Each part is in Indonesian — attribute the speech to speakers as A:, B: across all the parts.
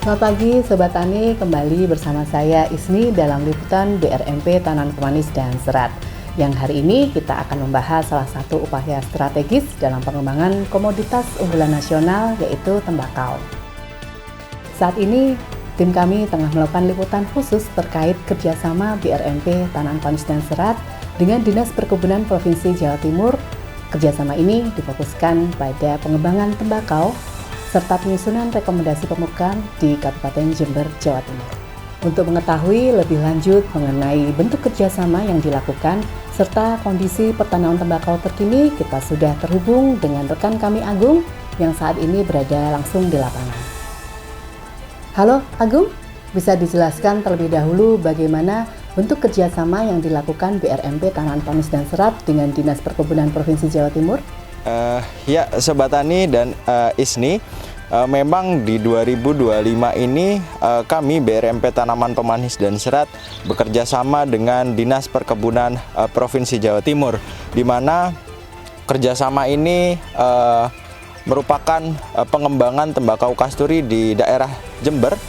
A: Selamat pagi Sobat Tani, kembali bersama saya Isni dalam liputan BRMP Tanaman Pemanis dan Serat. Yang hari ini kita akan membahas salah satu upaya strategis dalam pengembangan komoditas unggulan nasional yaitu tembakau. Saat ini tim kami tengah melakukan liputan khusus terkait kerjasama BRMP Tanaman Pemanis dan Serat dengan Dinas Perkebunan Provinsi Jawa Timur. Kerjasama ini difokuskan pada pengembangan tembakau serta penyusunan rekomendasi pemupukan di Kabupaten Jember, Jawa Timur. Untuk mengetahui lebih lanjut mengenai bentuk kerjasama yang dilakukan serta kondisi pertanaman tembakau terkini, kita sudah terhubung dengan rekan kami Agung yang saat ini berada langsung di lapangan. Halo Agung, bisa dijelaskan terlebih dahulu bagaimana bentuk kerjasama yang dilakukan BRMP Tanaman Pemanis dan Serat dengan Dinas Perkebunan Provinsi Jawa Timur?
B: Ya, Sobat Tani dan Isni, memang di 2025 ini kami BRMP Tanaman Pemanis dan Serat bekerja sama dengan Dinas Perkebunan Provinsi Jawa Timur, di mana kerjasama ini merupakan pengembangan tembakau kasturi di daerah Jember.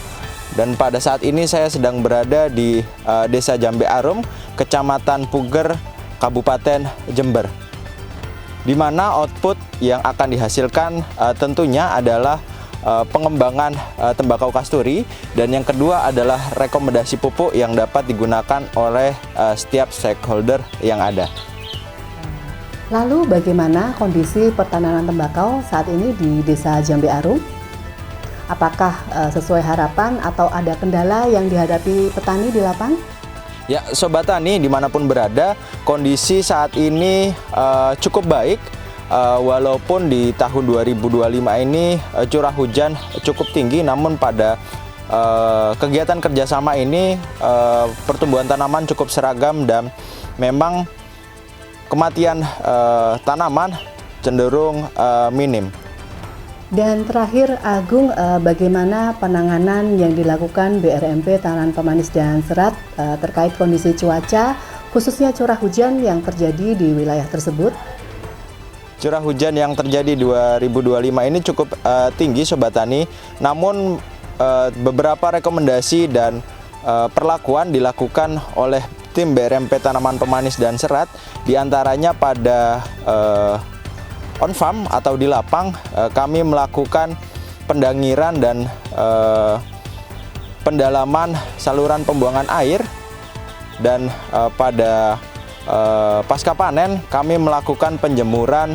B: Dan pada saat ini saya sedang berada di Desa Jambe Arum, Kecamatan Puger, Kabupaten Jember, di mana output yang akan dihasilkan tentunya adalah pengembangan tembakau kasturi, dan yang kedua adalah rekomendasi pupuk yang dapat digunakan oleh setiap stakeholder yang ada.
A: Lalu bagaimana kondisi pertanaman tembakau saat ini di Desa Jambe Arum? Apakah sesuai harapan atau ada kendala yang dihadapi petani di lapangan?
B: Ya, Sobat Tani dimanapun berada, kondisi saat ini cukup baik, walaupun di tahun 2025 ini curah hujan cukup tinggi, namun pada kegiatan kerjasama ini pertumbuhan tanaman cukup seragam dan memang kematian tanaman cenderung minim.
A: Dan terakhir Agung, bagaimana penanganan yang dilakukan BRMP Tanaman Pemanis dan Serat terkait kondisi cuaca, khususnya curah hujan yang terjadi di wilayah tersebut?
B: Curah hujan yang terjadi 2025 ini cukup tinggi Sobat Tani, namun beberapa rekomendasi dan perlakuan dilakukan oleh tim BRMP Tanaman Pemanis dan Serat, diantaranya pada on farm atau di lapang kami melakukan pendangiran dan pendalaman saluran pembuangan air, dan pada pasca panen kami melakukan penjemuran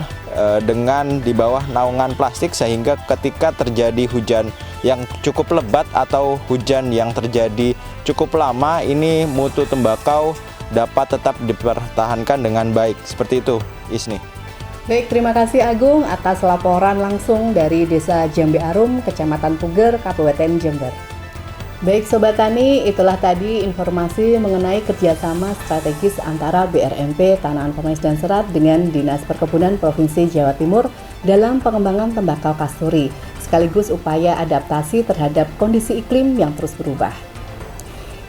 B: dengan di bawah naungan plastik, sehingga ketika terjadi hujan yang cukup lebat atau hujan yang terjadi cukup lama, ini mutu tembakau dapat tetap dipertahankan dengan baik. Seperti itu, Isni.
A: Baik, terima kasih Agung atas laporan langsung dari Desa Jambe Arum, Kecamatan Puger, Kabupaten Jember. Baik Sobat Tani, itulah tadi informasi mengenai kerjasama strategis antara BRMP Tanaman Pemanis dan Serat dengan Dinas Perkebunan Provinsi Jawa Timur dalam pengembangan tembakau kasturi, sekaligus upaya adaptasi terhadap kondisi iklim yang terus berubah.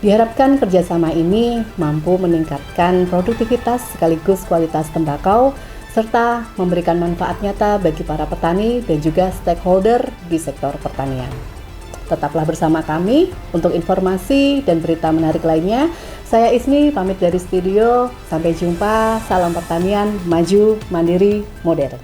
A: Diharapkan kerjasama ini mampu meningkatkan produktivitas sekaligus kualitas tembakau, serta memberikan manfaat nyata bagi para petani dan juga stakeholder di sektor pertanian. Tetaplah bersama kami untuk informasi dan berita menarik lainnya. Saya Isni pamit dari studio, sampai jumpa, salam pertanian, maju, mandiri, modern.